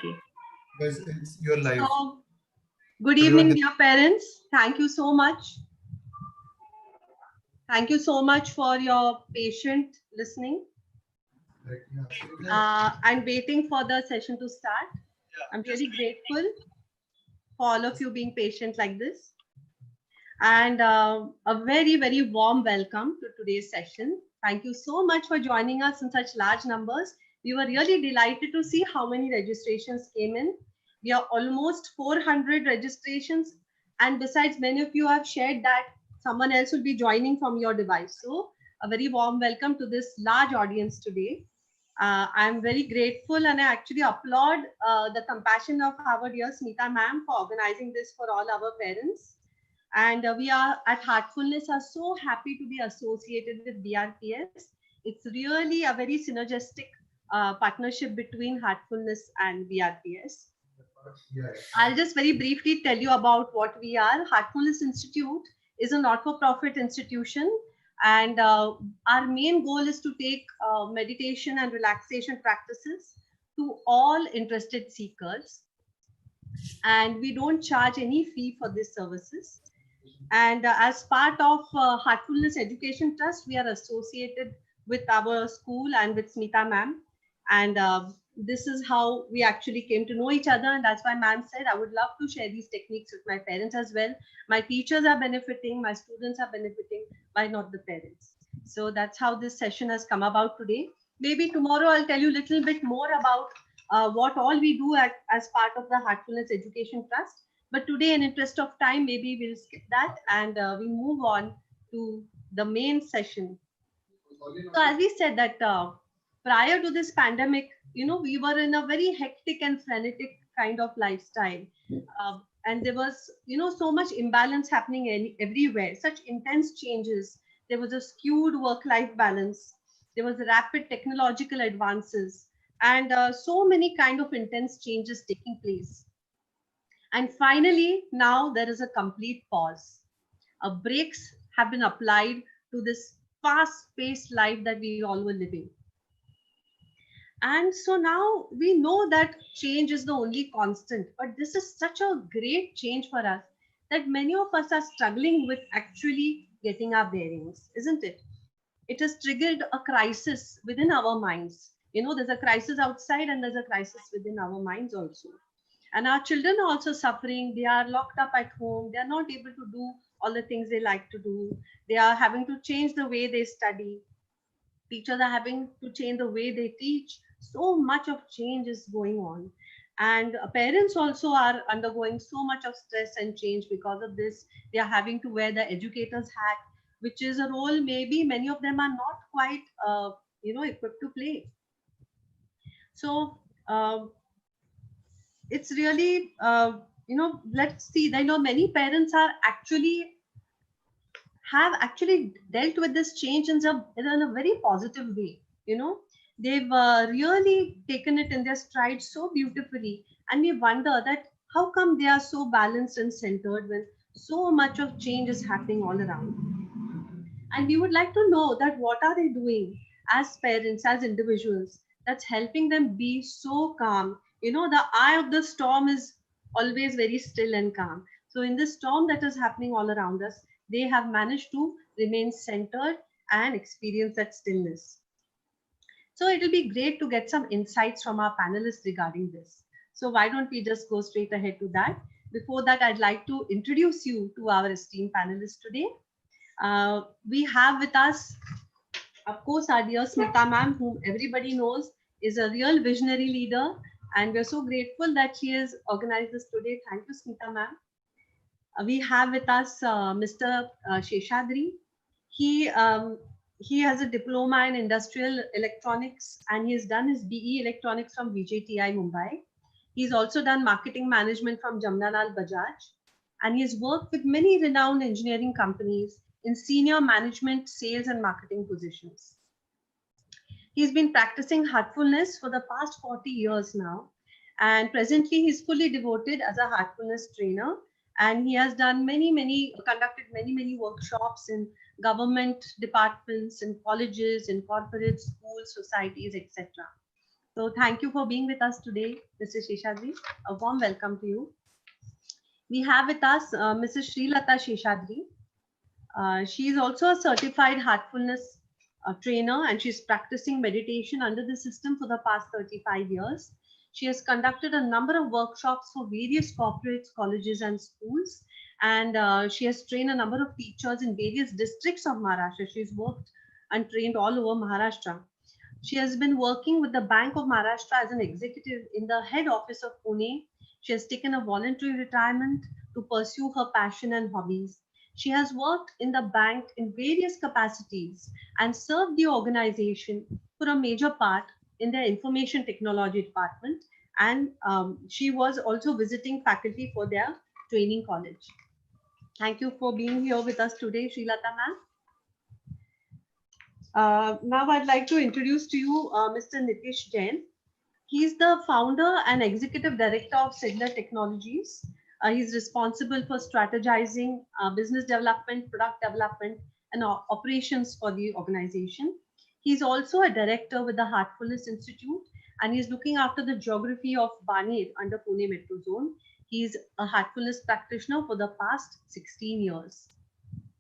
Okay. Guys, it's your life. So, good Everyone, evening, dear parents. Thank you so much. Thank you so much for your patient listening and waiting for the session to start. I'm really grateful for all of you being patient like this. And a very, very warm welcome to today's session. Thank you so much for joining us in such large numbers. We were really delighted to see how many registrations came in. We are almost 400 registrations. And besides, many of you have shared that someone else will be joining from your device. So a very warm welcome to this large audience today. I'm very grateful and I actually applaud the compassion of our dear Smita ma'am for organizing this for all our parents. And we are at Heartfulness are so happy to be associated with BRPS. It's really a very synergistic partnership between Heartfulness and BRPS. I'll just very briefly tell you about what we are. Heartfulness Institute is a not-for-profit institution, and our main goal is to take meditation and relaxation practices to all interested seekers. And we don't charge any fee for these services. And as part of Heartfulness Education Trust, we are associated with our school and with Smita ma'am. And this is how we actually came to know each other. And that's why ma'am said, I would love to share these techniques with my parents as well. My teachers are benefiting, my students are benefiting, why not the parents? So that's how this session has come about today. Maybe tomorrow I'll tell you a little bit more about what all we do as part of the Heartfulness Education Trust. But today, in interest of time, maybe we'll skip that and we move on to the main session. So as we said that prior to this pandemic, we were in a very hectic and frenetic kind of lifestyle. And there was, so much imbalance happening everywhere, such intense changes. There was a skewed work-life balance. There was rapid technological advances and so many kind of intense changes taking place. And finally, now there is a complete pause. Brakes have been applied to this fast-paced life that we all were living. And so now we know that change is the only constant, but this is such a great change for us that many of us are struggling with actually getting our bearings, isn't it? It has triggered a crisis within our minds. There's a crisis outside and there's a crisis within our minds also. And our children are also suffering. They are locked up at home. They are not able to do all the things they like to do. They are having to change the way they study. Teachers are having to change the way they teach. So much of change is going on. And parents also are undergoing so much of stress and change because of this. They are having to wear the educator's hat, which is a role maybe many of them are not quite, equipped to play. So, it's really let's see. I know many parents are have actually dealt with this change in a very positive way. They've really taken it in their stride so beautifully, and we wonder that how come they are so balanced and centered when so much of change is happening all around. And we would like to know that what are they doing as parents, as individuals, that's helping them be so calm. The eye of the storm is always very still and calm. So in this storm that is happening all around us, they have managed to remain centered and experience that stillness. So it will be great to get some insights from our panelists regarding this. So why don't we just go straight ahead to that? Before that, I'd like to introduce you to our esteemed panelists today. We have with us, of course, our dear Smita ma'am, whom everybody knows is a real visionary leader. And we're so grateful that she has organized this today. Thank you, Smita ma'am. We have with us Mr. Sheshadri. He, um, he has a diploma in industrial electronics and he has done his BE electronics from VJTI Mumbai. He's also done marketing management from Jamnalal Bajaj. And he has worked with many renowned engineering companies in senior management, sales, and marketing positions. He's been practicing heartfulness for the past 40 years now. And presently, he's fully devoted as a heartfulness trainer. And he has done conducted many workshops in government departments, in colleges, in corporate schools, societies, etc. So thank you for being with us today, Mr. Sheshadri. A warm welcome to you. We have with us Mrs. Srilata Sheshadri. She is also a certified heartfulness trainer, and she's practicing meditation under the system for the past 35 years. She has conducted a number of workshops for various corporates, colleges, and schools. And she has trained a number of teachers in various districts of Maharashtra. She's worked and trained all over Maharashtra. She has been working with the Bank of Maharashtra as an executive in the head office of Pune. She has taken a voluntary retirement to pursue her passion and hobbies. She has worked in the bank in various capacities and served the organization for a major part in their information technology department. And she was also visiting faculty for their training college. Thank you for being here with us today, Srilata ma'am. Now I'd like to introduce to you Mr. Nitish Jain. He's the founder and executive director of Sigler Technologies. He's responsible for strategizing business development, product development, and operations for the organization. He's also a director with the Heartfulness Institute, and he's looking after the geography of Baner under Pune Metro Zone. He's a heartfulness practitioner for the past 16 years.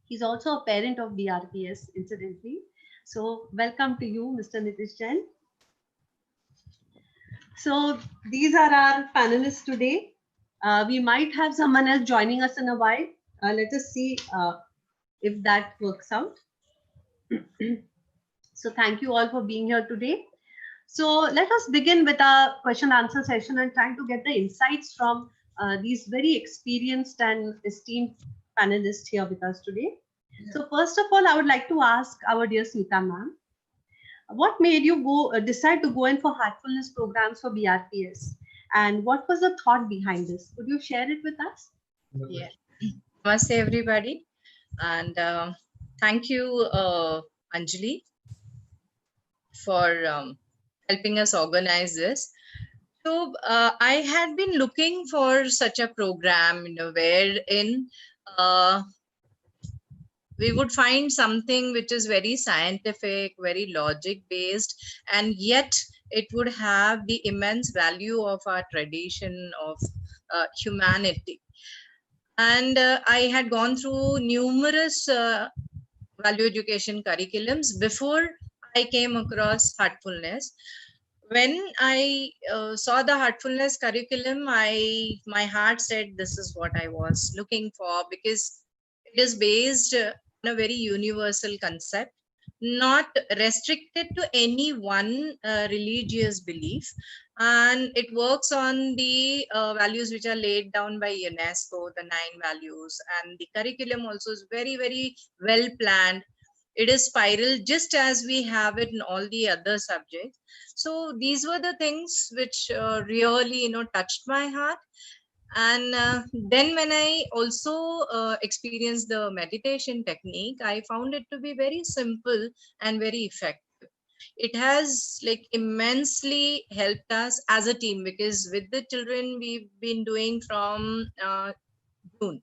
He's also a parent of BRPS, incidentally. So welcome to you, Mr. Nitish Jain. So these are our panelists today. We might have someone else joining us in a while. Let us see if that works out. So thank you all for being here today. So let us begin with our question answer session and trying to get the insights from these very experienced and esteemed panelists here with us today. Yeah. So first of all, I would like to ask our dear Smita ma'am, what made you decide to go in for heartfulness programs for BRPS? And what was the thought behind this? Could you share it with us? Yeah. Namaste, everybody. And thank you, Anjali, for helping us organize this. So I had been looking for such a program, wherein we would find something which is very scientific, very logic based, and yet it would have the immense value of our tradition of humanity. And I had gone through numerous value education curriculums before I came across heartfulness. When I saw the heartfulness curriculum, my heart said this is what I was looking for, because it is based on a very universal concept, not restricted to any one religious belief, and it works on the values which are laid down by UNESCO, the 9 values, and the curriculum also is very, very well planned. It is spiral, just as we have it in all the other subjects. So these were the things which really, touched my heart. And then when I also experienced the meditation technique, I found it to be very simple and very effective. It has immensely helped us as a team, because with the children we've been doing from June,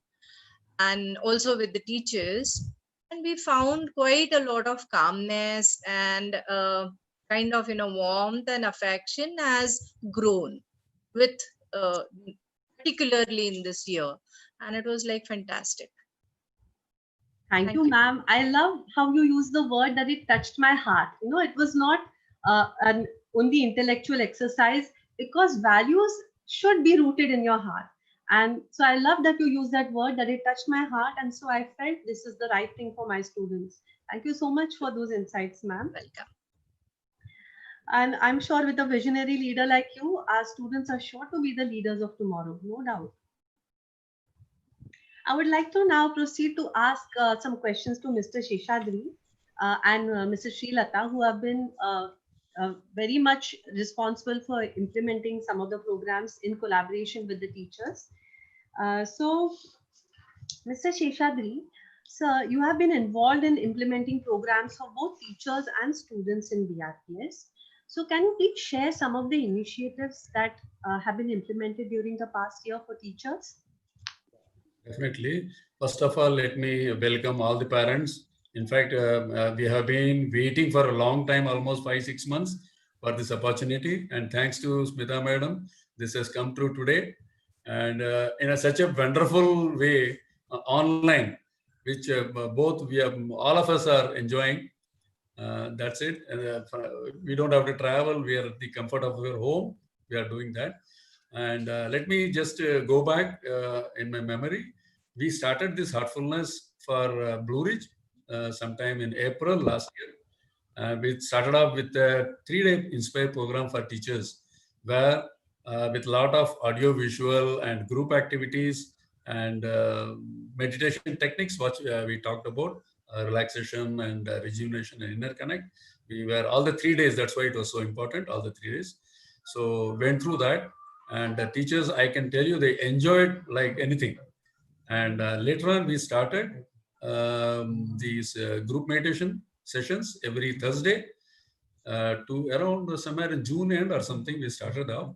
and also with the teachers, and we found quite a lot of calmness and kind of warmth and affection has grown with particularly in this year, and it was fantastic. Thank you, ma'am. I love how you use the word that it touched my heart. It was not an only intellectual exercise, because values should be rooted in your heart. And so I love that you use that word, that it touched my heart. And so I felt this is the right thing for my students. Thank you so much for those insights, ma'am. Welcome. And I'm sure with a visionary leader like you, our students are sure to be the leaders of tomorrow, no doubt. I would like to now proceed to ask some questions to Mr. Sheshadri and Mrs. Srilata, who have been very much responsible for implementing some of the programs in collaboration with the teachers. So, Mr. Sheshadri, sir, you have been involved in implementing programs for both teachers and students in BRPS. So can you please share some of the initiatives that have been implemented during the past year for teachers? Definitely. First of all, let me welcome all the parents. In fact, we have been waiting for a long time, almost 5-6 months, for this opportunity. And thanks to Smita Madam, this has come true today. And in such a wonderful way, online, which both all of us are enjoying. That's it. We don't have to travel. We are at the comfort of our home. We are doing that. And let me just go back in my memory. We started this Heartfulness for Blue Ridge sometime in April last year. We started off with a 3-day Inspire program for teachers, where with a lot of audio, visual, and group activities and meditation techniques, what we talked about, relaxation and rejuvenation and inner connect. We were all the 3 days. That's why it was so important. All the 3 days. So went through that, and the teachers, I can tell you, they enjoyed like anything. And later on, we started these group meditation sessions every Thursday to around somewhere in June end or something. We started off,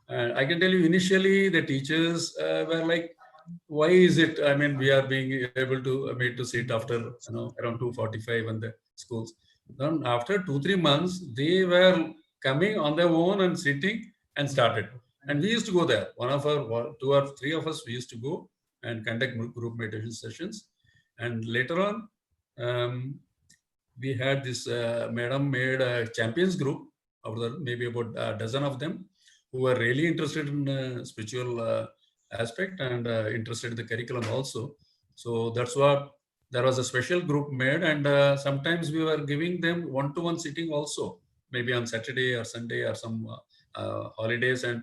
and I can tell you, initially the teachers were like, why is it? I mean, we are being able to made to sit after around 2:45 in the schools. Then after 2-3 months, they were coming on their own and sitting and started. And we used to go there. Two or three of us, we used to go and conduct group meditation sessions. And later on, we had this madam made a champions group of maybe about a dozen of them who were really interested in spiritual aspect and interested in the curriculum also. So that's what there was a special group made, and sometimes we were giving them one-to-one sitting also, maybe on Saturday or Sunday or some holidays. And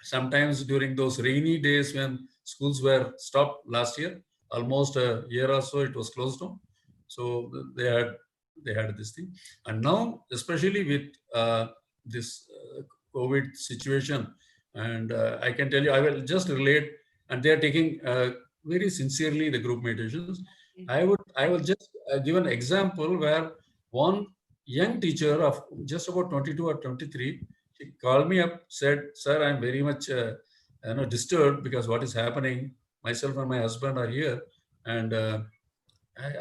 sometimes during those rainy days when schools were stopped last year, almost a year or so, it was closed down. So they had this thing. And now, especially with this COVID situation, and I can tell you, I will just relate, and they are taking very sincerely the group meditations. I will just give an example where one young teacher of just about 22 or 23, she called me up, said, "Sir, I'm very much disturbed because what is happening. Myself and my husband are here, and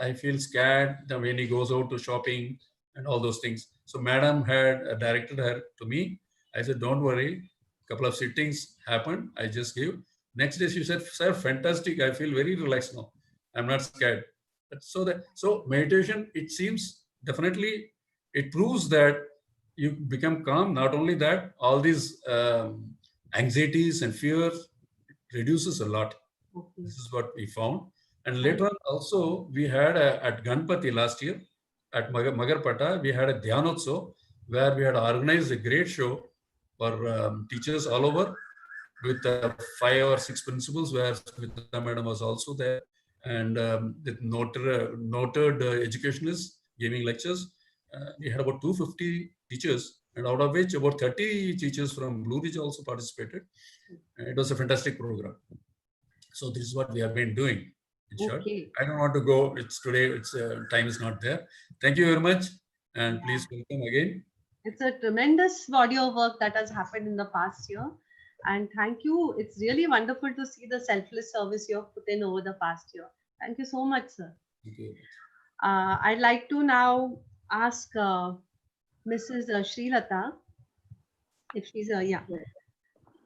I feel scared when he goes out to shopping and all those things." So madam had directed her to me. I said, "Don't worry. Couple of sittings happened. I just gave." Next day she said, "Sir, fantastic. I feel very relaxed now. I'm not scared." So meditation, it seems definitely it proves that you become calm. Not only that, all these anxieties and fears reduces a lot. Okay. This is what we found. And later on also, we had at Ganpati last year, at Magarpata, we had a Dhyanotsav where we had organized a great show for teachers all over with 5 or 6 principals, where Smita Madam was also there, and with noted educationists giving lectures. We had about 250 teachers, and out of which about 30 teachers from Blue Ridge also participated. It was a fantastic program. So this is what we have been doing. In short, I don't want to go. It's today. It's time is not there. Thank you very much, and please welcome again. It's a tremendous body of work that has happened in the past year, and thank you. It's really wonderful to see the selfless service you have put in over the past year. Thank you so much, sir. Thank you. I'd like to now ask Mrs. Srilata if she's yeah.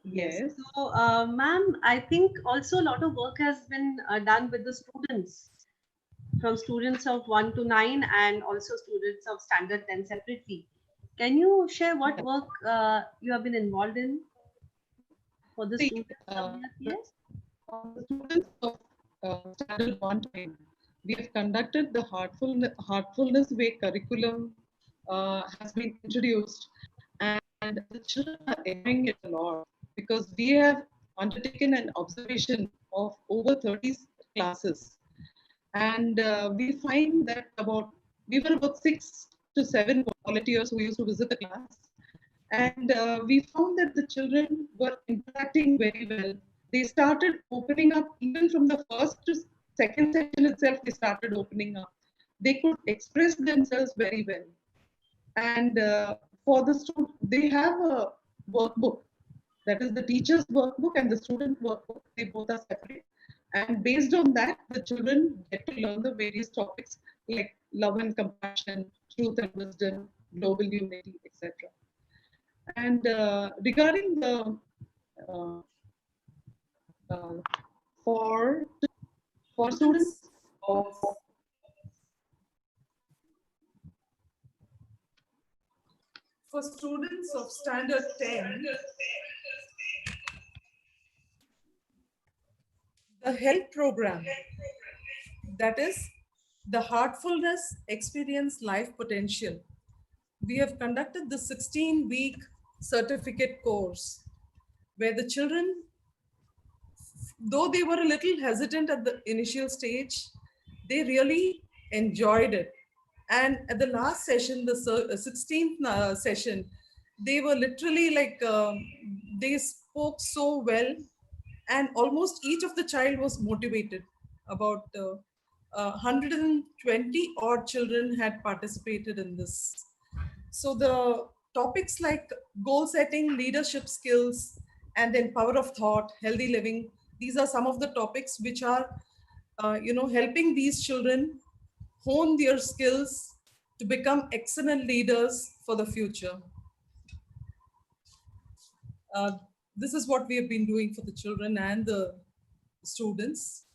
Yes. So, ma'am, I think also a lot of work has been done with the students, from students of 1 to 9 and also students of standard 10 separately. Can you share what work you have been involved in for the students of yes? The students of standard 1 to 9, we have conducted the Heartfulness Way curriculum has been introduced, and the children are enjoying it a lot, because we have undertaken an observation of over 30 classes, and we find that we were about 6 to 7 volunteers who used to visit the class, and we found that the children were interacting very well. They started opening up even from the first to second session itself. They started opening up. They could express themselves very well, and for the student, they have a workbook. That is the teacher's workbook and the student workbook. They both are separate. And based on that, the children get to learn the various topics like love and compassion, truth and wisdom, global unity, etc. And regarding the for students of standard 10, the health program, that is the Heartfulness Experience Life Potential. We have conducted the 16-week certificate course where the children, though they were a little hesitant at the initial stage, they really enjoyed it. And at the last session, the 16th session, they were literally like, they spoke so well, and almost each of the child was motivated. About 120 odd children had participated in this. So the topics like goal setting, leadership skills, and then power of thought, healthy living, these are some of the topics which are, helping these children hone their skills to become excellent leaders for the future. This is what we have been doing for the children and the students.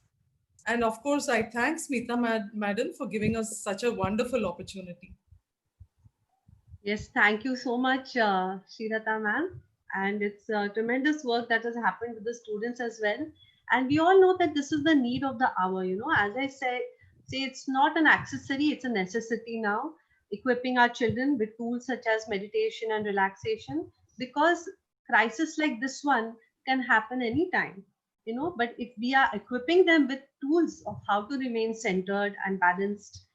And of course, I thank Smita Madam for giving us such a wonderful opportunity. Yes, thank you so much, Srilata ma'am. And it's tremendous work that has happened with the students as well. And we all know that this is the need of the hour. As I say it's not an accessory, it's a necessity now, equipping our children with tools such as meditation and relaxation, because crisis like this one can happen anytime. But if we are equipping them with tools of how to remain centered and balanced,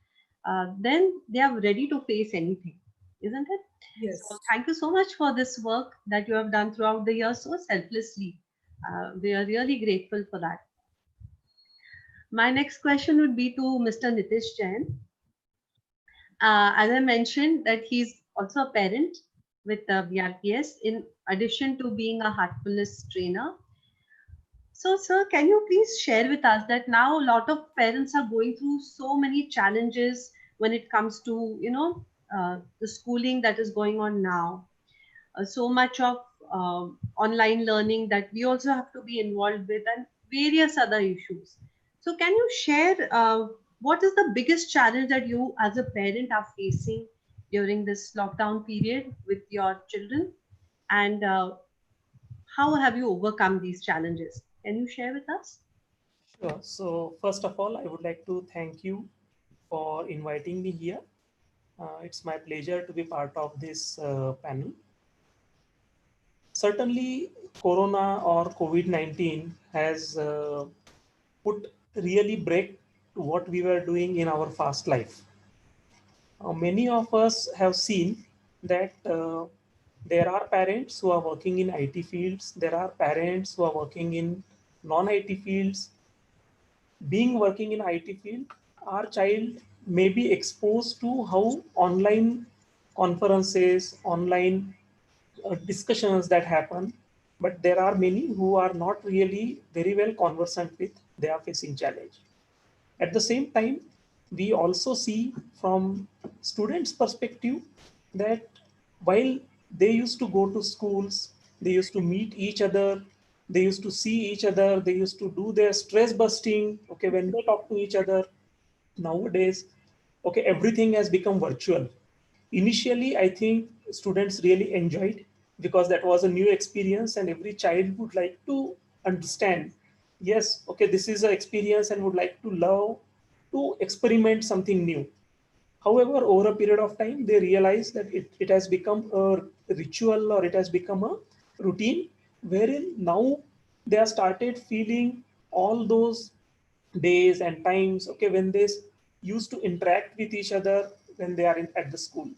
then they are ready to face anything, isn't it? Yes. So thank you so much for this work that you have done throughout the year so selflessly. We are really grateful for that. My next question would be to Mr. Nitish Jain. As I mentioned, that he's also a parent with BRPS, in addition to being a heartfulness trainer. So, sir, can you please share with us that now a lot of parents are going through so many challenges when it comes to, the schooling that is going on now. So much of online learning that we also have to be involved with, and various other issues. So, can you share what is the biggest challenge that you as a parent are facing during this lockdown period with your children? And how have you overcome these challenges? Can you share with us? Sure. So first of all, I would like to thank you for inviting me here. It's my pleasure to be part of this panel. Certainly, Corona or COVID-19 has put really break to what we were doing in our fast life. Many of us have seen that there are parents who are working in IT fields. There are parents who are working in non-IT fields. Being working in IT field, our child may be exposed to how online conferences, online discussions that happen, but there are many who are not really very well conversant with, they are facing challenge. At the same time, we also see from students' perspective that while they used to go to schools, they used to meet each other, they used to see each other, they used to do their stress busting, okay, when they talk to each other. Nowadays, okay, everything has become virtual. Initially, I think students really enjoyed, because that was a new experience and every child would like to understand, yes, okay, this is an experience, and would like to love to experiment something new. However, over a period of time, they realize that it has become a ritual, or it has become a routine, wherein now they have started feeling all those days and times, okay, when they used to interact with each other when they are at the school.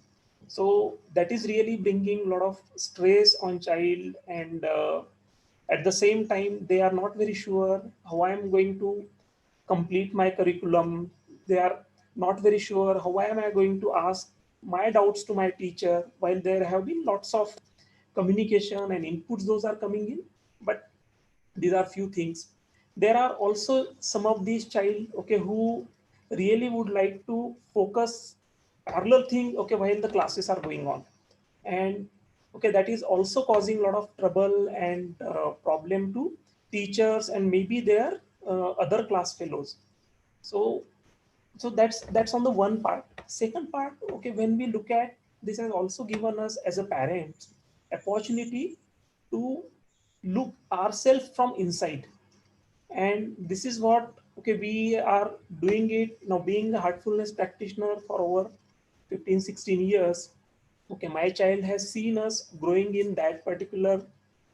So that is really bringing a lot of stress on child, and at the same time, they are not very sure how I am going to complete my curriculum. They are not very sure how am I going to ask my doubts to my teacher, while there have been lots of communication and inputs, those are coming in. But these are few things. There are also some of these child, okay, who really would like to focus parallel thing, okay, while the classes are going on. And okay, that is also causing a lot of trouble and problem to teachers and maybe their other class fellows. So that's on the one part. Second part, okay, when we look at this, has also given us as a parent opportunity to look ourselves from inside. And this is what, okay, we are doing it now, being a heartfulness practitioner for over 15-16 years. Okay, my child has seen us growing in that particular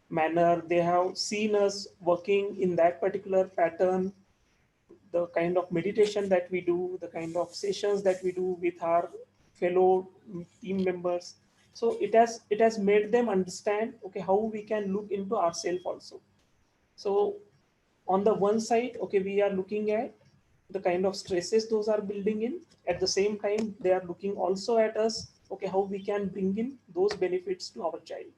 manner. They have seen us working in that particular pattern, the kind of meditation that we do, the kind of sessions that we do with our fellow team members. So it has made them understand, okay, how we can look into ourselves also. So on the one side, okay, we are looking at the kind of stresses those are building in. At the same time, they are looking also at us, okay, how we can bring in those benefits to our child.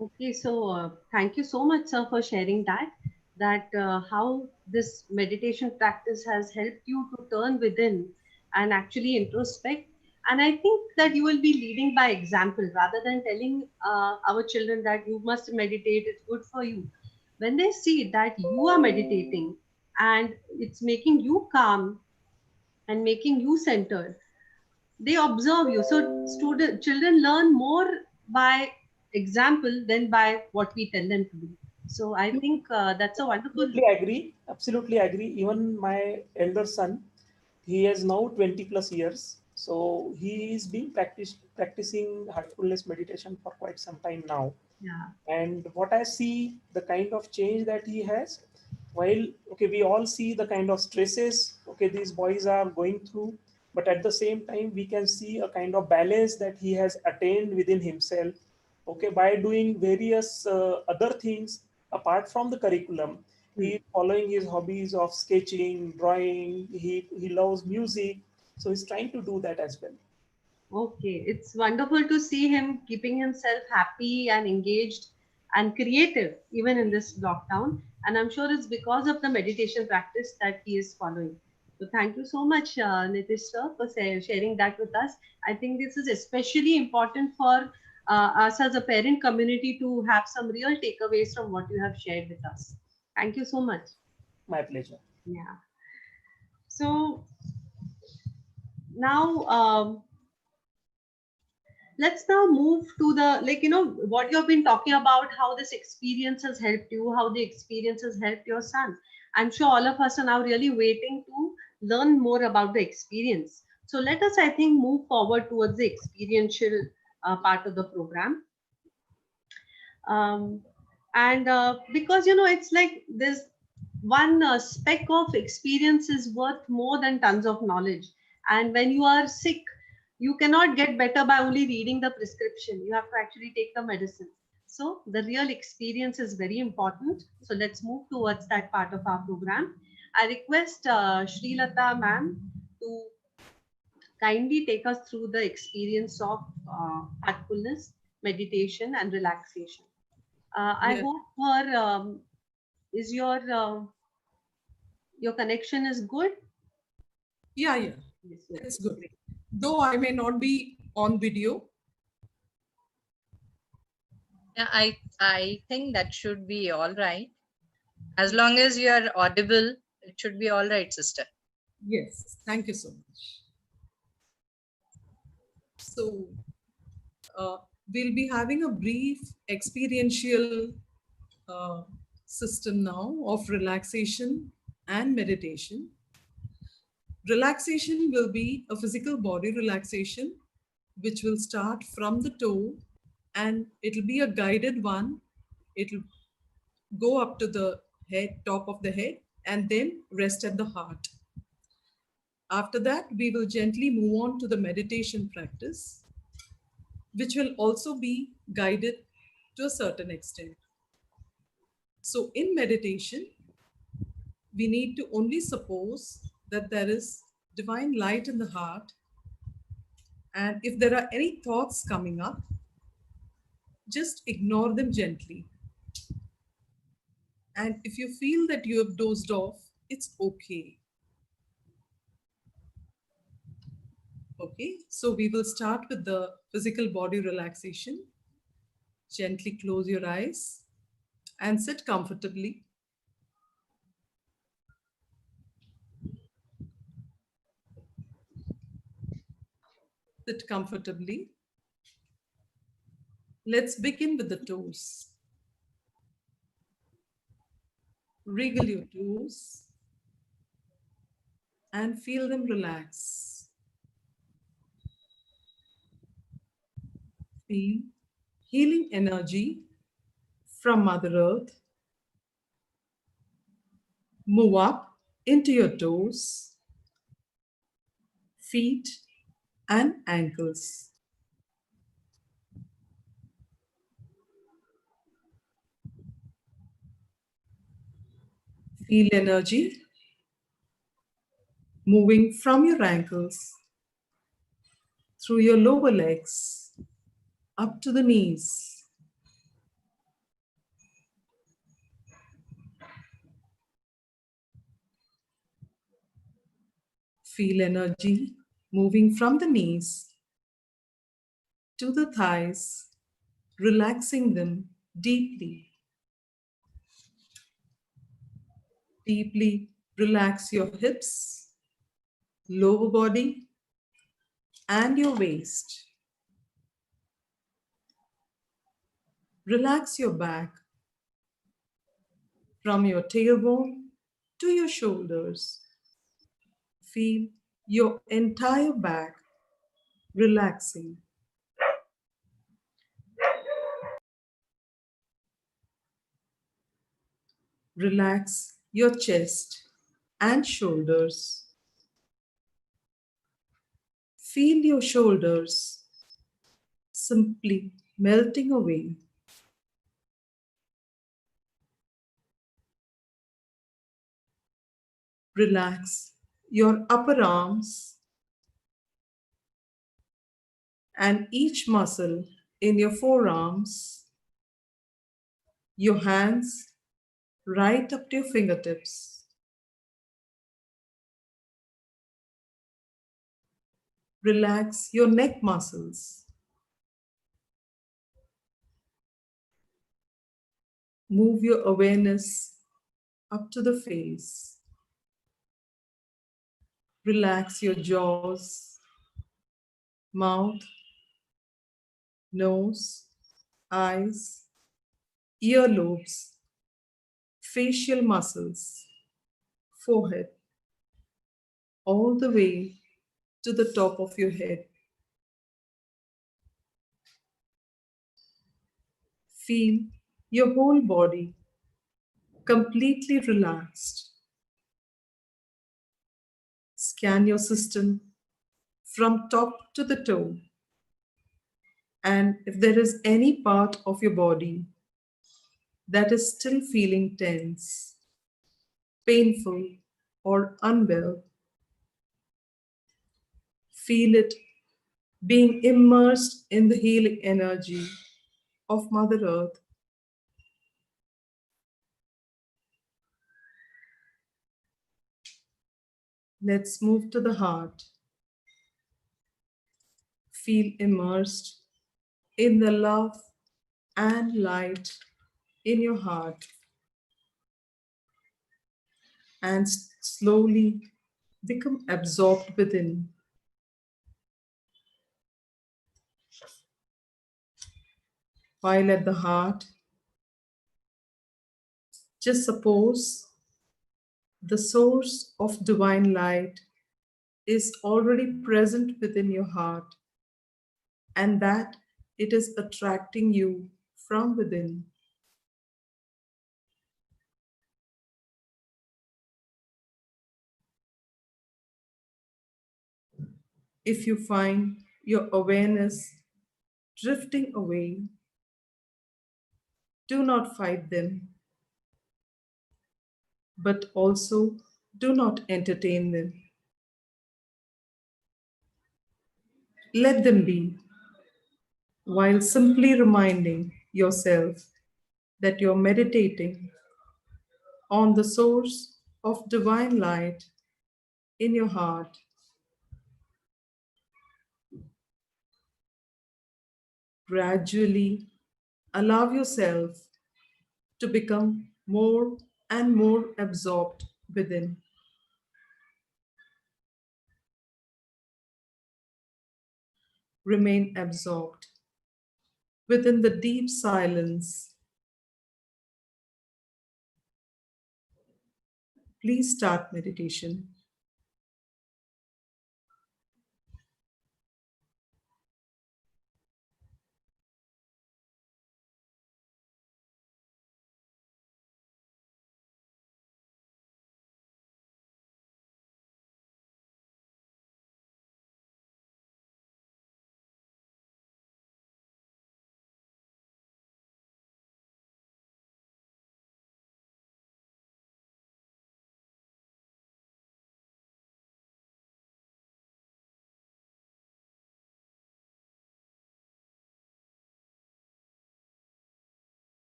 Okay, so thank you so much, sir, for sharing that how this meditation practice has helped you to turn within and actually introspect. And I think that you will be leading by example rather than telling our children that you must meditate, it's good for you. When they see that you are meditating and it's making you calm and making you centered, they observe you. So children learn more by example than by what we tell them to do. So I think that's a wonderful. Absolutely agree. Even my elder son, he has now 20 plus years. So he is being practicing heartfulness meditation for quite some time now. Yeah. And what I see, the kind of change that he has, while, okay, we all see the kind of stresses, okay, these boys are going through, but at the same time, we can see a kind of balance that he has attained within himself, okay, by doing various other things apart from the curriculum. He is following his hobbies of sketching, drawing, he loves music. So he's trying to do that as well. Okay, it's wonderful to see him keeping himself happy and engaged and creative even in this lockdown. And I'm sure it's because of the meditation practice that he is following. So thank you so much, Nitish sir, for sharing that with us. I think this is especially important for us as a parent community to have some real takeaways from what you have shared with us. Thank you so much. My pleasure. Yeah. So now, let's now move to the, like, what you've been talking about, how this experience has helped you, how the experience has helped your son. I'm sure all of us are now really waiting to learn more about the experience. So let us, I think, move forward towards the experiential part of the program. And because, it's like there's one speck of experience is worth more than tons of knowledge. And when you are sick, you cannot get better by only reading the prescription. You have to actually take the medicine. So the real experience is very important. So let's move towards that part of our program. I request Srilata ma'am to kindly take us through the experience of heartfulness, meditation, and relaxation. I Yes. hope is your connection is good. Yeah, Yes, it's good. Though I may not be on video. Yeah, I think that should be all right. As long as you are audible, it should be all right, sister. Yes, thank you so much. So we'll be having a brief experiential system now of relaxation and meditation. Relaxation will be a physical body relaxation, which will start from the toe, and it'll be a guided one. It'll go up to the head, top of the head, and then rest at the heart. After that, we will gently move on to the meditation practice, which will also be guided to a certain extent. So in meditation, we need to only suppose that there is divine light in the heart. And if there are any thoughts coming up, just ignore them gently. And if you feel that you have dozed off, it's okay. Okay. Okay, so we will start with the physical body relaxation. Gently close your eyes and sit comfortably. Sit comfortably. Let's begin with the toes. Wriggle your toes and feel them relax. Feel healing energy from Mother Earth move up into your toes, feet, and ankles. Feel energy moving from your ankles through your lower legs up to the knees. Feel energy moving from the knees to the thighs, relaxing them deeply. Deeply relax your hips, lower body, and your waist. Relax your back from your tailbone to your shoulders. Feel your entire back relaxing. Relax your chest and shoulders. Feel your shoulders simply melting away. Relax your upper arms and each muscle in your forearms, your hands right up to your fingertips. Relax your neck muscles. Move your awareness up to the face. Relax your jaws, mouth, nose, eyes, earlobes, facial muscles, forehead, all the way to the top of your head. Feel your whole body completely relaxed. Scan your system from top to the toe. And if there is any part of your body that is still feeling tense, painful, or unwell, feel it being immersed in the healing energy of Mother Earth. Let's move to the heart. Feel immersed in the love and light in your heart. And slowly become absorbed within. While at the heart, just suppose the source of divine light is already present within your heart and that it is attracting you from within. If you find your awareness drifting away, do not fight them, but also do not entertain them. Let them be, while simply reminding yourself that you're meditating on the source of divine light in your heart. Gradually allow yourself to become more and more absorbed within. Remain absorbed within the deep silence. Please start meditation.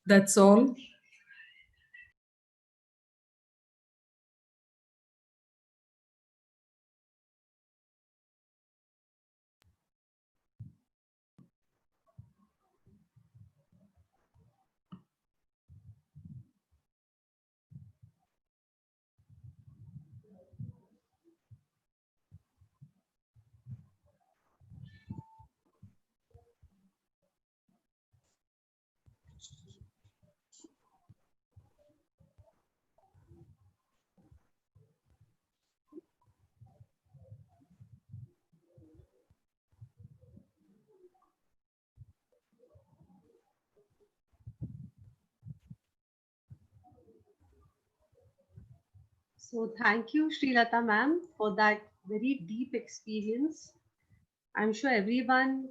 That's all. So thank you, Srilata ma'am, for that very deep experience. I'm sure everyone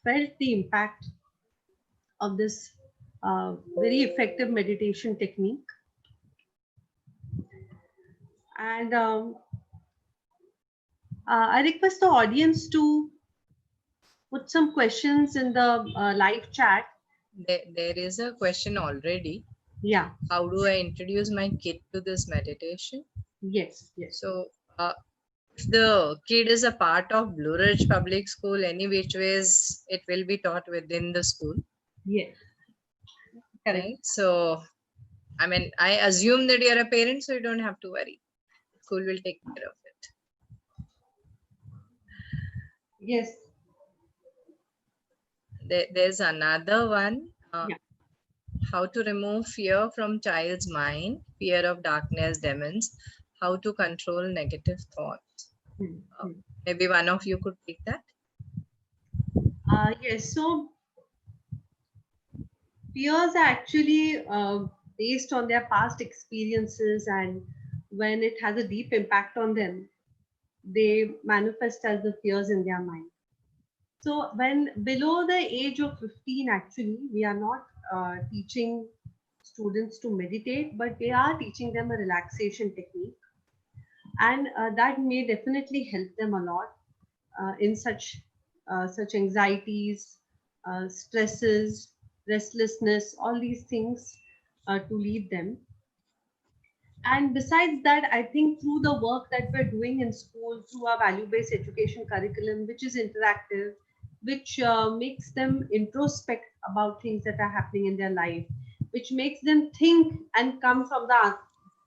felt the impact of this very effective meditation technique. And I request the audience to put some questions in the live chat. There is a question already. Yeah, How do I introduce my kid to this meditation? yes, yes. So, if the kid is a part of Blue Ridge Public School, any which ways, it will be taught within the school. Yes. Correct. Right? So, I mean, I assume that you're a parent, so you don't have to worry. School will take care of it. Yes. There's another one. Yeah. How to remove fear from child's mind, fear of darkness, demons, how to control negative thoughts. Maybe one of you could take that. Yes. So fears are actually based on their past experiences, and when it has a deep impact on them, they manifest as the fears in their mind. So when below the age of 15, actually, we are not teaching students to meditate, but we are teaching them a relaxation technique. And that may definitely help them a lot in such anxieties, stresses, restlessness, all these things to lead them. And besides that, I think through the work that we're doing in school, through our value-based education curriculum, which is interactive, which makes them introspect about things that are happening in their life, which makes them think and come from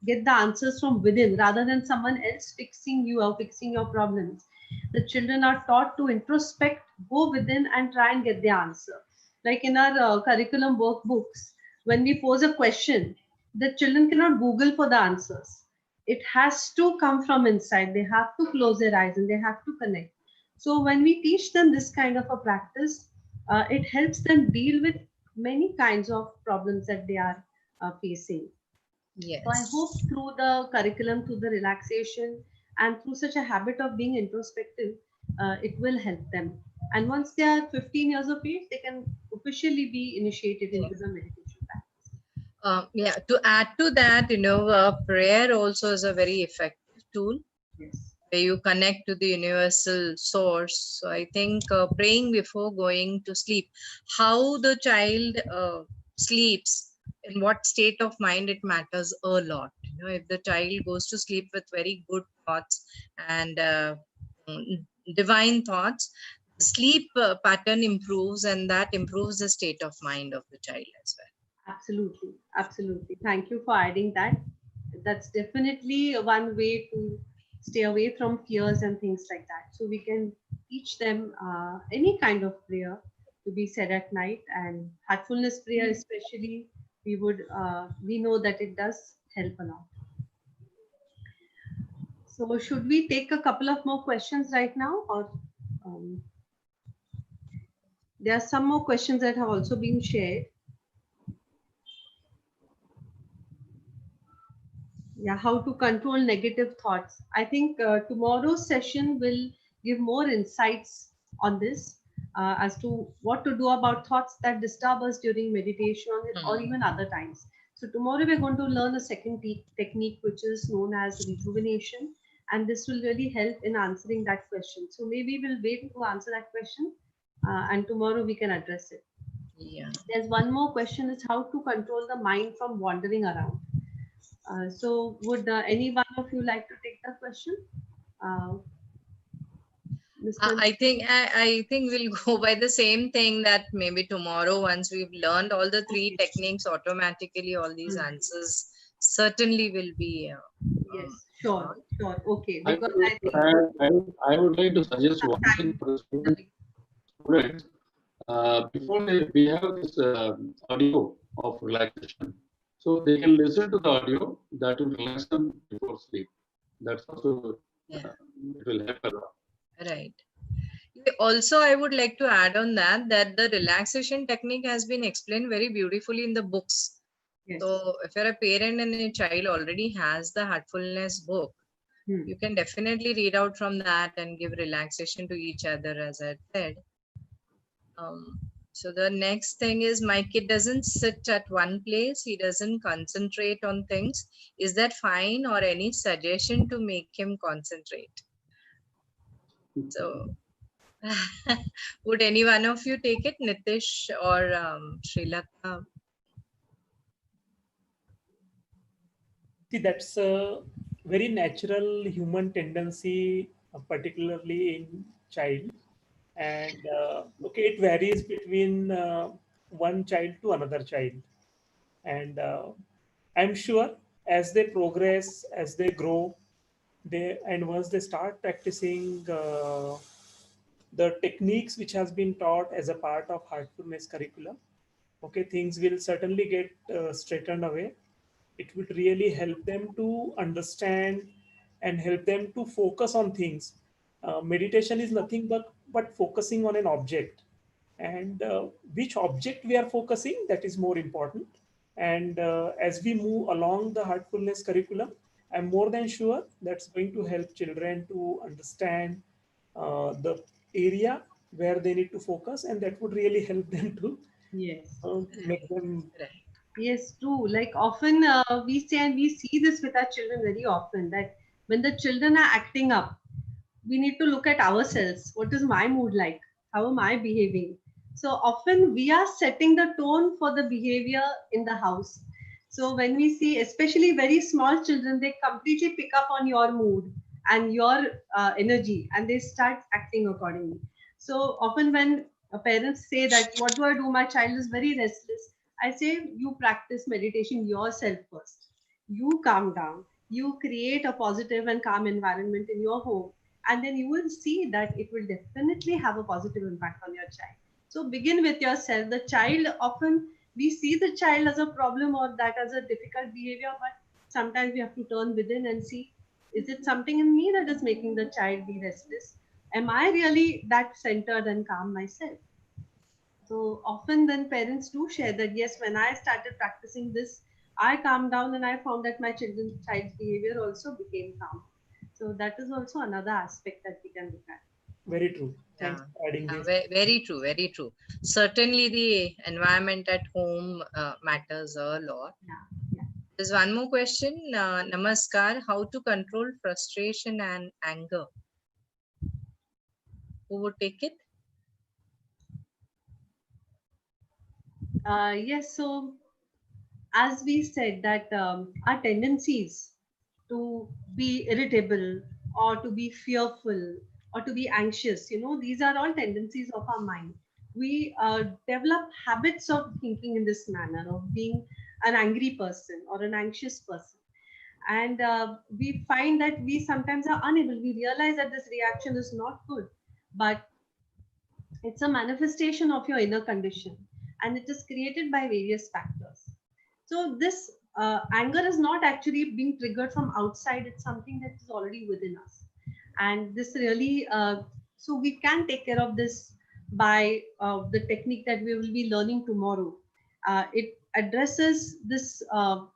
get the answers from within rather than someone else fixing you or fixing your problems. The children are taught to introspect, go within, and try and get the answer. Like in our curriculum workbooks, when we pose a question, the children cannot Google for the answers. It has to come from inside. They have to close their eyes and they have to connect. So when we teach them this kind of a practice, it helps them deal with many kinds of problems that they are facing. Yes. So I hope through the curriculum, through the relaxation, and through such a habit of being introspective, it will help them. And once they are 15 years of age, they can officially be initiated into the meditation practice. Yeah, to add to that, prayer also is a very effective tool. Yes. Where you connect to the universal source. So I think praying before going to sleep, how the child sleeps, in what state of mind, it matters a lot. If the child goes to sleep with very good thoughts and divine thoughts, sleep pattern improves, and that improves the state of mind of the child as well. Absolutely. Absolutely. Thank you for adding that. That's definitely one way to stay away from fears and things like that. So we can teach them any kind of prayer to be said at night, and heartfulness prayer especially. We know that it does help a lot. So should we take a couple of more questions right now, or there are some more questions that have also been shared. Yeah, how to control negative thoughts. I think tomorrow's session will give more insights on this as to what to do about thoughts that disturb us during meditation or even other times. So tomorrow we're going to learn a second technique which is known as rejuvenation, and this will really help in answering that question. So maybe we'll wait to answer that question and tomorrow we can address it. Yeah. There's one more question, is how to control the mind from wandering around. So would any one of you like to take the question? Mr. I think we'll go by the same thing, that maybe tomorrow, once we've learned all the three techniques, automatically all these answers certainly will be. Yes, sure, sure. Okay, I because would I like think to add, I would like to suggest one thing for the students. Before we have this audio of relaxation, so they can listen to the audio that will relax them before sleep. That's also it will help a lot. Right. Also, I would like to add on that the relaxation technique has been explained very beautifully in the books. Yes. So if you're a parent and a child already has the Heartfulness book, you can definitely read out from that and give relaxation to each other, as I said. So the next thing is, my kid doesn't sit at one place. He doesn't concentrate on things. Is that fine, or any suggestion to make him concentrate? So would any one of you take it, Nitish or Srilata? See, that's a very natural human tendency, particularly in child. And okay, it varies between one child to another child. And I'm sure as they progress, as they grow, and once they start practicing the techniques which has been taught as a part of Heartfulness curriculum, okay, things will certainly get straightened away. It would really help them to understand and help them to focus on things. Meditation is nothing but focusing on an object, and which object we are focusing, that is more important. And as we move along the Heartfulness curriculum, I'm more than sure that's going to help children to understand the area where they need to focus, and that would really help them to yes, make them. yes, true. Like often we say, and we see this with our children very often, that when the children are acting up, we need to look at ourselves. What is my mood like? How am I behaving? So often we are setting the tone for the behavior in the house. So when we see, especially very small children, they completely pick up on your mood and your energy, and they start acting accordingly. So often when parents say that, what do I do? My child is very restless. I say, you practice meditation yourself first. You calm down. You create a positive and calm environment in your home, and then you will see that it will definitely have a positive impact on your child. So begin with yourself. The child, often we see the child as a problem or that as a difficult behavior, but sometimes we have to turn within and see, is it something in me that is making the child be restless? Am I really that centered and calm myself? So often then parents do share that, yes, when I started practicing this, I calmed down and I found that my child's behavior also became calm. So that is also another aspect that we can look at. Very true. Thanks for adding this. Very true, very true. Certainly the environment at home matters a lot. There's one more question. Namaskar, how to control frustration and anger? Who would take it? Yes, so as we said that our tendencies to be irritable or to be fearful or to be anxious, these are all tendencies of our mind. We develop habits of thinking in this manner, of being an angry person or an anxious person. And we find that we sometimes are unable, we realize that this reaction is not good, but it's a manifestation of your inner condition, and it is created by various factors. So this anger is not actually being triggered from outside, it's something that is already within us. And this really, so we can take care of this by the technique that we will be learning tomorrow. It addresses this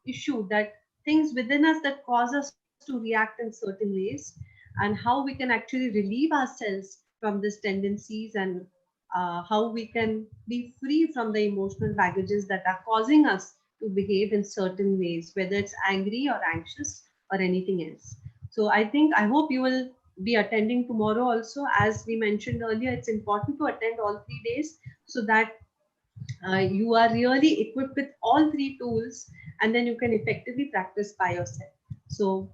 issue, that things within us that cause us to react in certain ways, and how we can actually relieve ourselves from these tendencies, and how we can be free from the emotional baggages that are causing us to behave in certain ways, whether it's angry or anxious or anything else. So I hope you will be attending tomorrow also. As we mentioned earlier, it's important to attend all 3 days so that you are really equipped with all three tools, and then you can effectively practice by yourself. So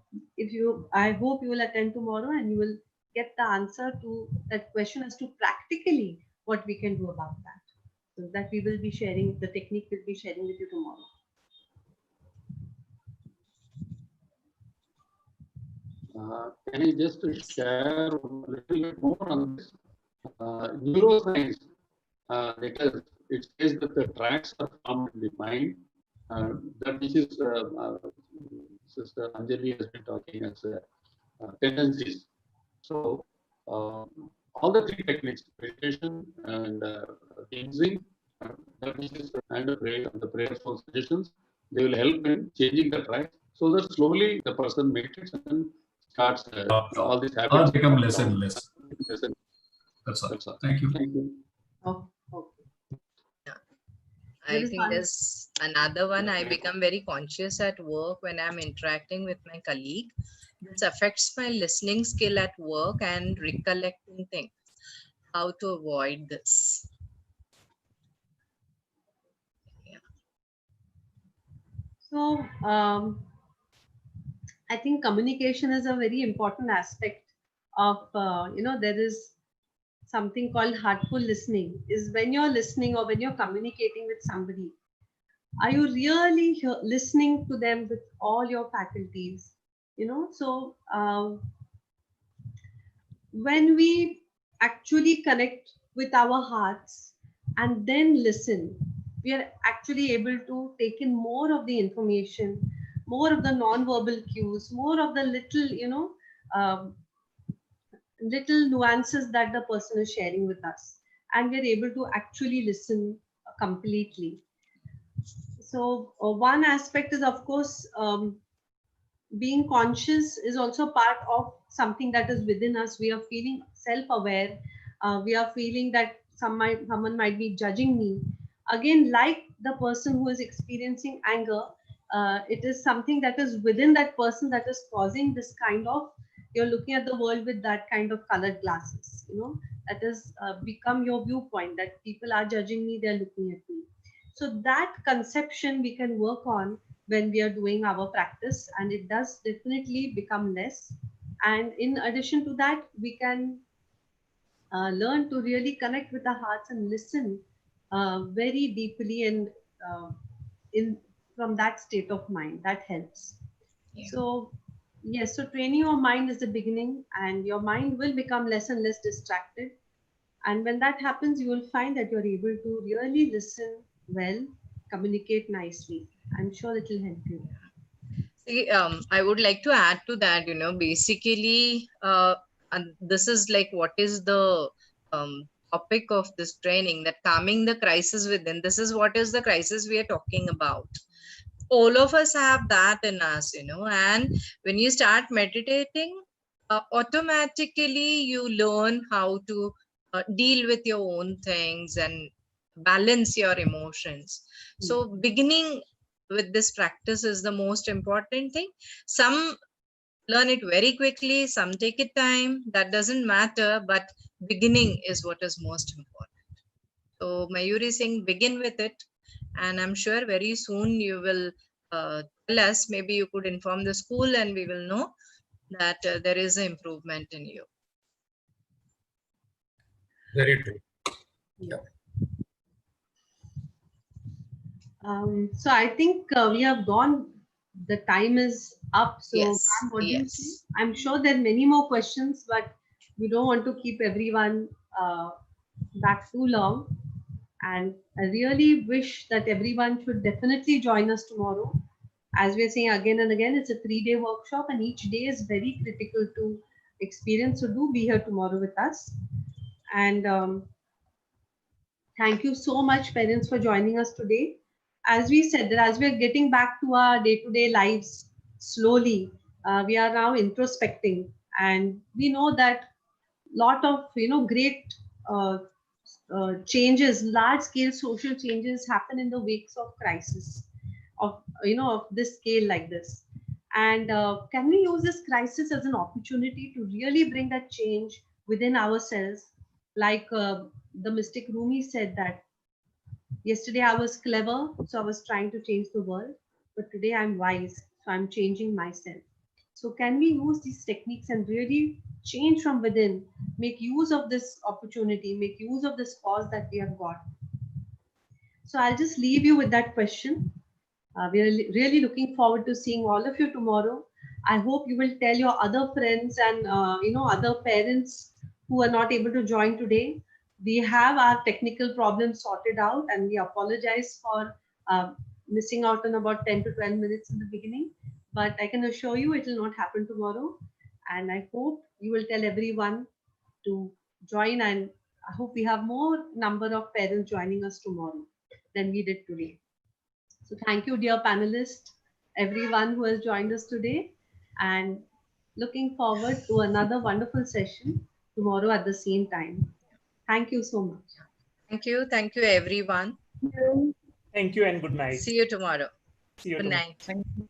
I hope you will attend tomorrow and you will get the answer to that question as to practically what we can do about that. So that we will be sharing, the technique will be sharing with you tomorrow. Can I just share a little bit more on this? Neuroscience, it says that the tracks are formed in the mind. That which is Sister Anjali has been talking as tendencies. So all the three techniques, meditation and cleansing, that which is and the prayer for suggestions, they will help in changing the track so that slowly the person meditates and starts all these habits. Or become less and less. Less. That's all. That's all. Thank you. Thank you. Oh, okay. I think there's another one. I become very conscious at work when I'm interacting with my colleague. This affects my listening skill at work and recollecting things. How to avoid this? Yeah. So I think communication is a very important aspect of, there is something called heartful listening. Is when you're listening or when you're communicating with somebody, are you really listening to them with all your faculties? So when we actually connect with our hearts and then listen, we are actually able to take in more of the information, more of the non-verbal cues, more of the little, little nuances that the person is sharing with us, and we're able to actually listen completely. So one aspect is, of course, being conscious is also part of something that is within us. We are feeling self-aware. We are feeling that someone might be judging me. Again, like the person who is experiencing anger, it is something that is within that person that is causing this kind of, you're looking at the world with that kind of colored glasses, that has become your viewpoint, that people are judging me, they're looking at me. So that conception we can work on when we are doing our practice, and it does definitely become less. And in addition to that, we can learn to really connect with the hearts and listen very deeply and from that state of mind. That helps. Yeah. So yes, so training your mind is the beginning, and your mind will become less and less distracted. And when that happens, you will find that you're able to really listen well, communicate nicely. I'm sure it will help you. See, I would like to add to that, basically, and this is like what is the topic of this training, that calming the crisis within. This is what is the crisis we are talking about. All of us have that in us, and when you start meditating, automatically you learn how to deal with your own things and balance your emotions. So beginning with this practice is the most important thing. Some learn it very quickly, some take it time, that doesn't matter, but beginning is what is most important. So Mayuri is saying begin with it, and I'm sure very soon you will tell us, maybe you could inform the school and we will know that there is an improvement in you. Very true. Yeah. So I think we have gone, the time is up. So yes, what do you yes. think? I'm sure there are many more questions, but we don't want to keep everyone back too long. And I really wish that everyone should definitely join us tomorrow. As we're saying again and again, it's a 3-day workshop, and each day is very critical to experience. So do be here tomorrow with us. And thank you so much, parents, for joining us today. As we said, that as we're getting back to our day-to-day lives slowly, we are now introspecting, and we know that lot of great changes, large-scale social changes happen in the wakes of crisis, of of this scale like this. And can we use this crisis as an opportunity to really bring that change within ourselves? Like the mystic Rumi said, that Yesterday I was clever, so I was trying to change the world. But today I'm wise, so I'm changing myself. So can we use these techniques and really change from within, make use of this opportunity, make use of this pause that we have got? So I'll just leave you with that question. We are really looking forward to seeing all of you tomorrow. I hope you will tell your other friends and other parents who are not able to join today. We have our technical problems sorted out, and we apologize for missing out on about 10 to 12 minutes in the beginning. But I can assure you it will not happen tomorrow. And I hope you will tell everyone to join, and I hope we have more number of parents joining us tomorrow than we did today. So thank you, dear panelists, everyone who has joined us today, and looking forward to another wonderful session tomorrow at the same time. Thank you so much. Thank you. Thank you, everyone. Thank you and good night. See you tomorrow. See you Good tomorrow. night. Thank you.